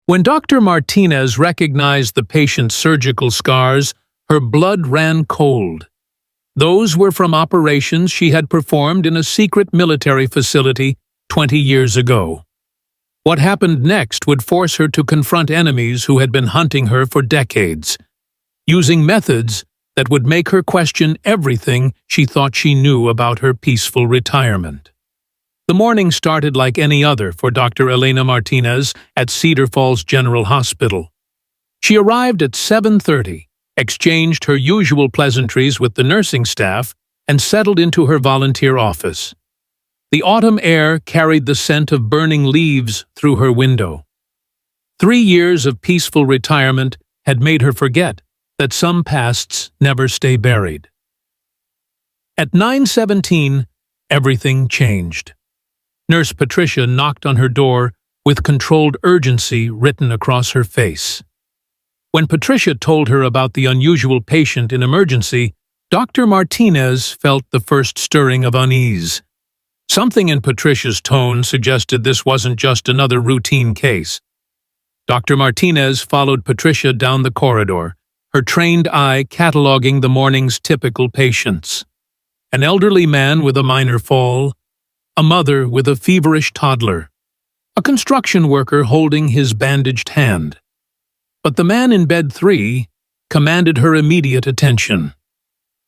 When Dr. Martinez recognized the patient's surgical scars, her blood ran cold. Those were from operations she had performed in a secret military facility 20 years ago. What happened next would force her to confront enemies who had been hunting her for decades, using methods that would make her question everything she thought she knew about her peaceful retirement. The morning started like any other for Dr. Elena Martinez at Cedar Falls General Hospital. She arrived at 7:30, exchanged her usual pleasantries with the nursing staff, and settled into her volunteer office. The autumn air carried the scent of burning leaves through her window. 3 years of peaceful retirement had made her forget that some pasts never stay buried. At 9:17, everything changed. Nurse Patricia knocked on her door with controlled urgency written across her face. When Patricia told her about the unusual patient in emergency, Dr. Martinez felt the first stirring of unease. Something in Patricia's tone suggested this wasn't just another routine case. Dr. Martinez followed Patricia down the corridor, her trained eye cataloging the morning's typical patients. An elderly man with a minor fall, a mother with a feverish toddler, a construction worker holding his bandaged hand. But the man in bed 3 commanded her immediate attention.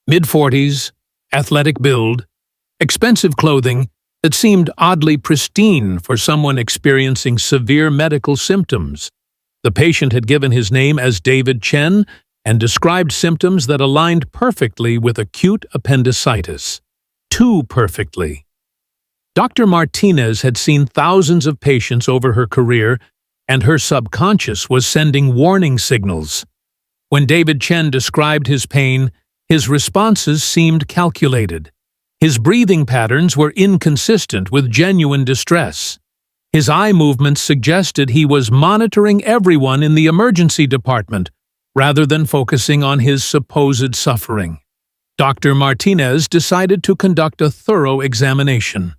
Mid-40s, athletic build, expensive clothing that seemed oddly pristine for someone experiencing severe medical symptoms. The patient had given his name as David Chen and described symptoms that aligned perfectly with acute appendicitis. Too perfectly. Dr. Martinez had seen thousands of patients over her career, and her subconscious was sending warning signals. When David Chen described his pain, his responses seemed calculated. His breathing patterns were inconsistent with genuine distress. His eye movements suggested he was monitoring everyone in the emergency department, rather than focusing on his supposed suffering. Dr. Martinez decided to conduct a thorough examination.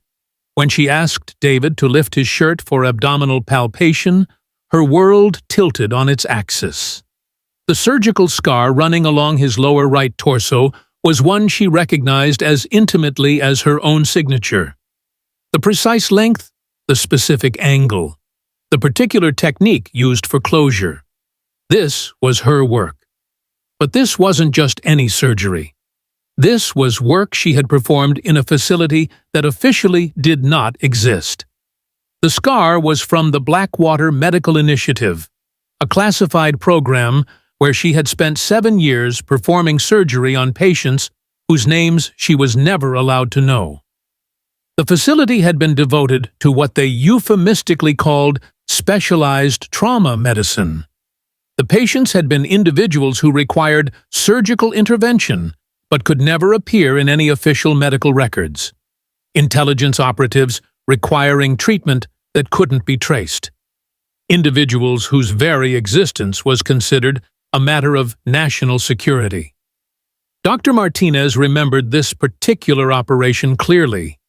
When she asked David to lift his shirt for abdominal palpation, her world tilted on its axis. The surgical scar running along his lower right torso was one she recognized as intimately as her own signature. The precise length, the specific angle, the particular technique used for closure. This was her work. But this wasn't just any surgery. This was work she had performed in a facility that officially did not exist. The scar was from the Blackwater Medical Initiative, a classified program where she had spent 7 years performing surgery on patients whose names she was never allowed to know. The facility had been devoted to what they euphemistically called specialized trauma medicine. The patients had been individuals who required surgical intervention but could never appear in any official medical records. Intelligence operatives requiring treatment that couldn't be traced. Individuals whose very existence was considered a matter of national security. Dr. Martinez remembered this particular operation clearly.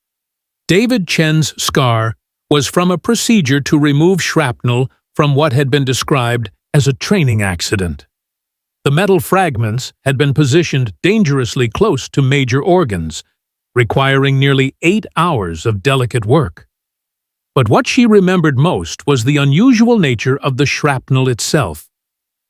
David Chen's scar was from a procedure to remove shrapnel from what had been described as a training accident. The metal fragments had been positioned dangerously close to major organs, requiring nearly 8 hours of delicate work. But what she remembered most was the unusual nature of the shrapnel itself.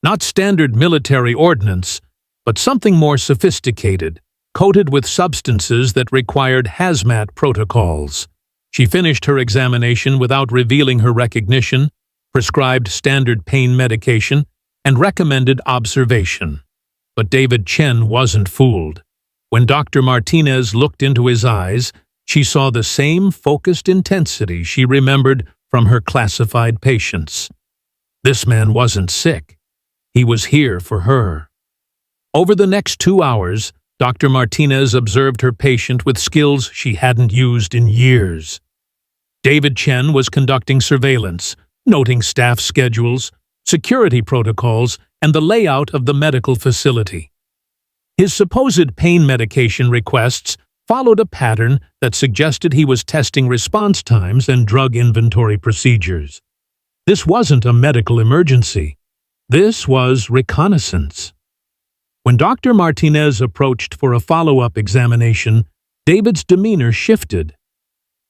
Not standard military ordnance, but something more sophisticated, coated with substances that required hazmat protocols. She finished her examination without revealing her recognition, prescribed standard pain medication, and recommended observation. But David Chen wasn't fooled. When Dr. Martinez looked into his eyes, she saw the same focused intensity she remembered from her classified patients. This man wasn't sick. He was here for her. Over the next 2 hours, Dr. Martinez observed her patient with skills she hadn't used in years. David Chen was conducting surveillance, noting staff schedules, security protocols, and the layout of the medical facility. His supposed pain medication requests followed a pattern that suggested he was testing response times and drug inventory procedures. This wasn't a medical emergency. This was reconnaissance. When Dr. Martinez approached for a follow-up examination, David's demeanor shifted.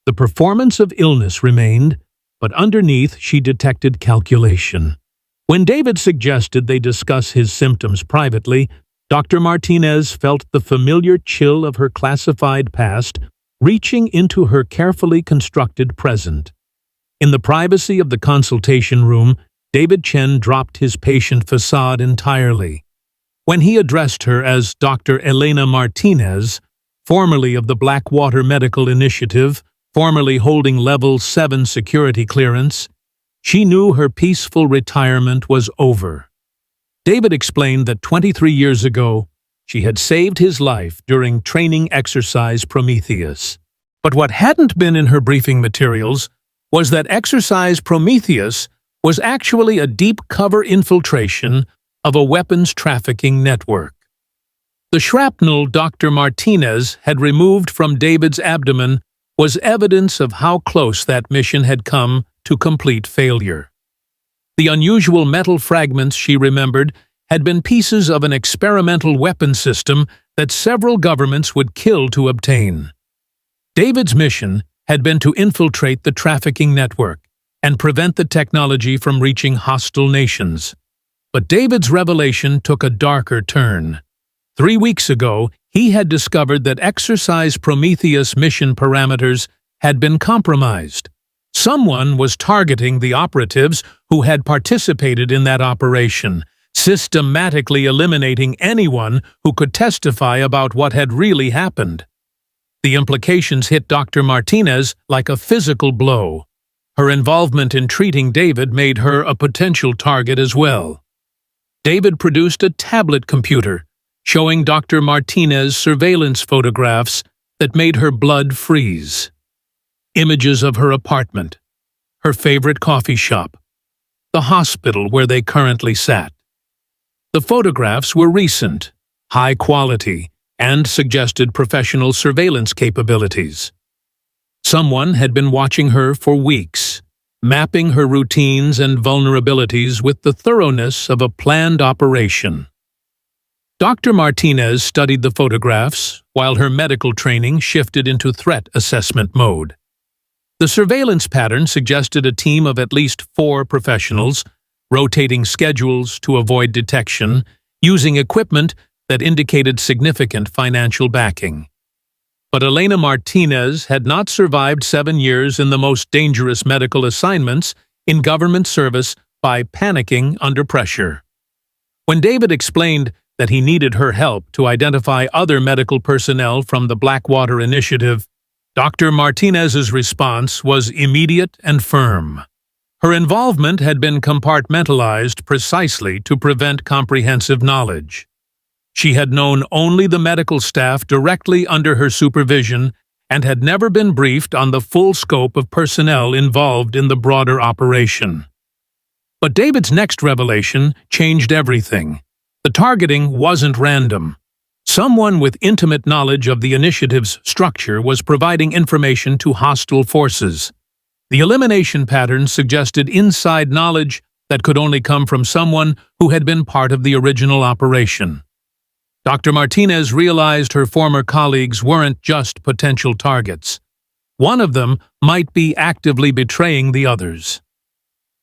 The performance of illness remained, but underneath she detected calculation. When David suggested they discuss his symptoms privately, Dr. Martinez felt the familiar chill of her classified past reaching into her carefully constructed present. In the privacy of the consultation room, David Chen dropped his patient facade entirely. When he addressed her as Dr. Elena Martinez, formerly of the Blackwater Medical Initiative, formerly holding Level 7 security clearance, she knew her peaceful retirement was over. David explained that 23 years ago, she had saved his life during training exercise Prometheus. But what hadn't been in her briefing materials was that exercise Prometheus was actually a deep cover infiltration of a weapons trafficking network. The shrapnel Dr. Martinez had removed from David's abdomen was evidence of how close that mission had come to complete failure. The unusual metal fragments she remembered had been pieces of an experimental weapon system that several governments would kill to obtain. David's mission had been to infiltrate the trafficking network and prevent the technology from reaching hostile nations. But David's revelation took a darker turn. 3 weeks ago, he had discovered that Exercise Prometheus mission parameters had been compromised. Someone was targeting the operatives who had participated in that operation, systematically eliminating anyone who could testify about what had really happened. The implications hit Dr. Martinez like a physical blow. Her involvement in treating David made her a potential target as well. David produced a tablet computer showing Dr. Martinez surveillance photographs that made her blood freeze. Images of her apartment, her favorite coffee shop, the hospital where they currently sat. The photographs were recent, high quality, and suggested professional surveillance capabilities. Someone had been watching her for weeks, mapping her routines and vulnerabilities with the thoroughness of a planned operation. Dr. Martinez studied the photographs while her medical training shifted into threat assessment mode. The surveillance pattern suggested a team of at least 4 professionals, rotating schedules to avoid detection, using equipment that indicated significant financial backing. But Elena Martinez had not survived 7 years in the most dangerous medical assignments in government service by panicking under pressure. When David explained that he needed her help to identify other medical personnel from the Blackwater Initiative, Dr. Martinez's response was immediate and firm. Her involvement had been compartmentalized precisely to prevent comprehensive knowledge. She had known only the medical staff directly under her supervision and had never been briefed on the full scope of personnel involved in the broader operation. But David's next revelation changed everything. The targeting wasn't random. Someone with intimate knowledge of the initiative's structure was providing information to hostile forces. The elimination pattern suggested inside knowledge that could only come from someone who had been part of the original operation. Dr. Martinez realized her former colleagues weren't just potential targets. One of them might be actively betraying the others.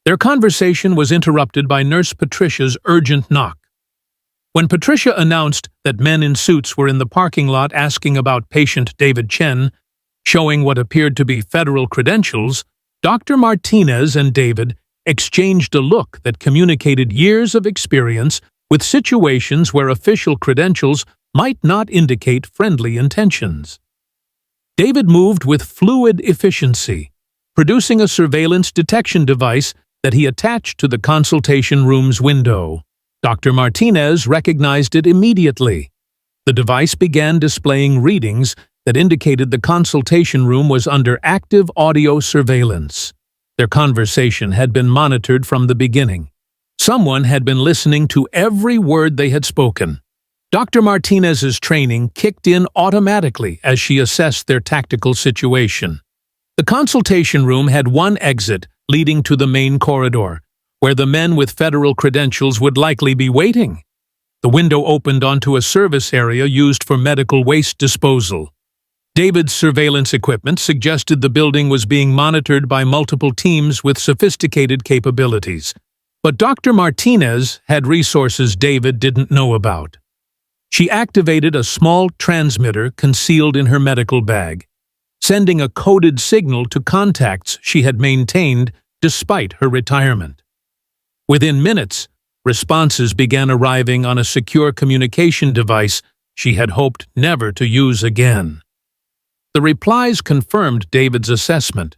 Their conversation was interrupted by Nurse Patricia's urgent knock. When Patricia announced that men in suits were in the parking lot asking about patient David Chen, showing what appeared to be federal credentials, Dr. Martinez and David exchanged a look that communicated years of experience with situations where official credentials might not indicate friendly intentions. David moved with fluid efficiency, producing a surveillance detection device that he attached to the consultation room's window. Dr. Martinez recognized it immediately. The device began displaying readings that indicated the consultation room was under active audio surveillance. Their conversation had been monitored from the beginning. Someone had been listening to every word they had spoken. Dr. Martinez's training kicked in automatically as she assessed their tactical situation. The consultation room had one exit leading to the main corridor, where the men with federal credentials would likely be waiting. The window opened onto a service area used for medical waste disposal. David's surveillance equipment suggested the building was being monitored by multiple teams with sophisticated capabilities. But Dr. Martinez had resources David didn't know about. She activated a small transmitter concealed in her medical bag, sending a coded signal to contacts she had maintained despite her retirement. Within minutes, responses began arriving on a secure communication device she had hoped never to use again. The replies confirmed David's assessment.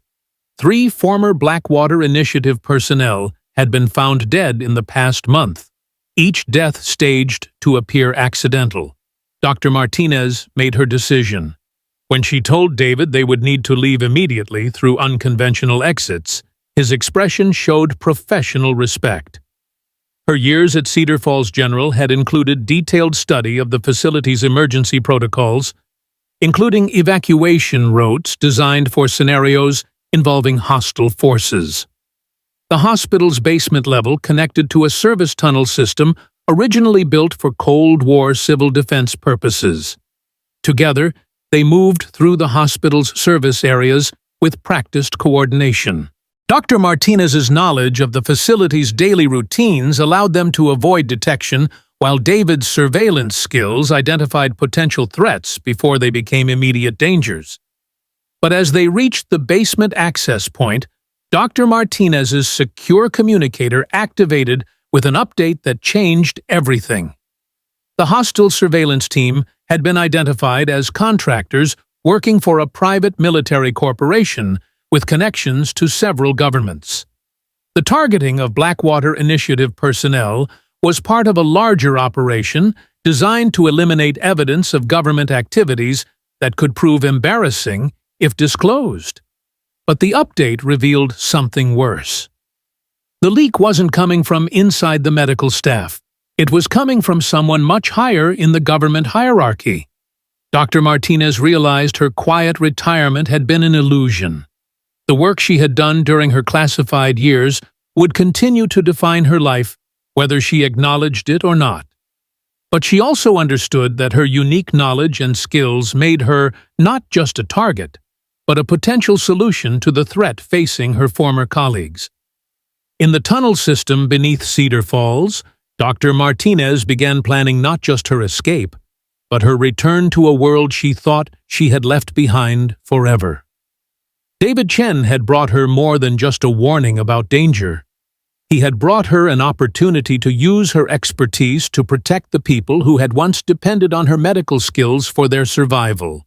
3 former Blackwater Initiative personnel had been found dead in the past month, each death staged to appear accidental. Dr. Martinez made her decision. When she told David they would need to leave immediately through unconventional exits, his expression showed professional respect. Her years at Cedar Falls General had included detailed study of the facility's emergency protocols, including evacuation routes designed for scenarios involving hostile forces. The hospital's basement level connected to a service tunnel system originally built for Cold War civil defense purposes. Together, they moved through the hospital's service areas with practiced coordination. Dr. Martinez's knowledge of the facility's daily routines allowed them to avoid detection, while David's surveillance skills identified potential threats before they became immediate dangers. But as they reached the basement access point, Dr. Martinez's secure communicator activated with an update that changed everything. The hostile surveillance team had been identified as contractors working for a private military corporation with connections to several governments. The targeting of Blackwater Initiative personnel was part of a larger operation designed to eliminate evidence of government activities that could prove embarrassing if disclosed. But the update revealed something worse. The leak wasn't coming from inside the medical staff. It was coming from someone much higher in the government hierarchy. Dr. Martinez realized her quiet retirement had been an illusion. The work she had done during her classified years would continue to define her life, whether she acknowledged it or not. But she also understood that her unique knowledge and skills made her not just a target, but a potential solution to the threat facing her former colleagues. In the tunnel system beneath Cedar Falls, Dr. Martinez began planning not just her escape, but her return to a world she thought she had left behind forever. David Chen had brought her more than just a warning about danger. He had brought her an opportunity to use her expertise to protect the people who had once depended on her medical skills for their survival.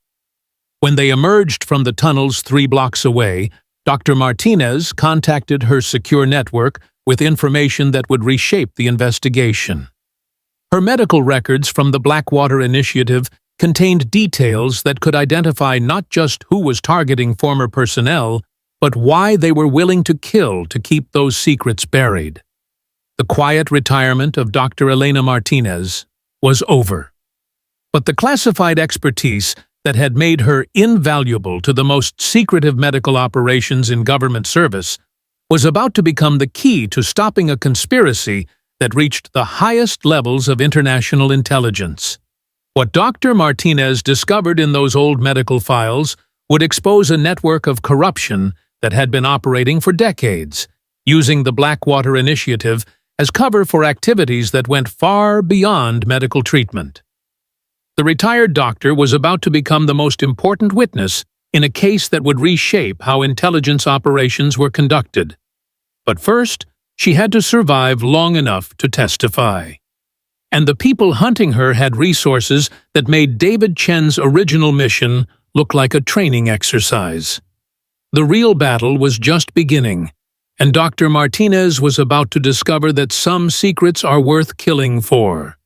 When they emerged from the tunnels 3 blocks away, Dr. Martinez contacted her secure network with information that would reshape the investigation. Her medical records from the Blackwater Initiative contained details that could identify not just who was targeting former personnel, but why they were willing to kill to keep those secrets buried. The quiet retirement of Dr. Elena Martinez was over. But the classified expertise that had made her invaluable to the most secretive medical operations in government service was about to become the key to stopping a conspiracy that reached the highest levels of international intelligence. What Dr. Martinez discovered in those old medical files would expose a network of corruption that had been operating for decades, using the Blackwater Initiative as cover for activities that went far beyond medical treatment. The retired doctor was about to become the most important witness in a case that would reshape how intelligence operations were conducted. But first, she had to survive long enough to testify. And the people hunting her had resources that made David Chen's original mission look like a training exercise. The real battle was just beginning, and Dr. Martinez was about to discover that some secrets are worth killing for.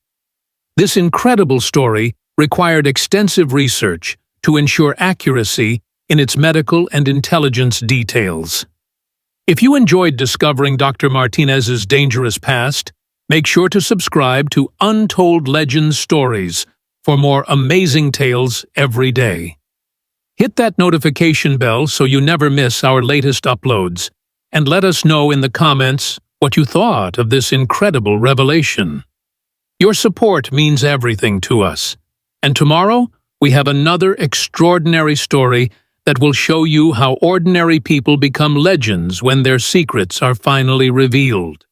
This incredible story required extensive research to ensure accuracy in its medical and intelligence details. If you enjoyed discovering Dr. Martinez's dangerous past, make sure to subscribe to Untold Legends Stories for more amazing tales every day. Hit that notification bell so you never miss our latest uploads, and let us know in the comments what you thought of this incredible revelation. Your support means everything to us, and tomorrow we have another extraordinary story that will show you how ordinary people become legends when their secrets are finally revealed.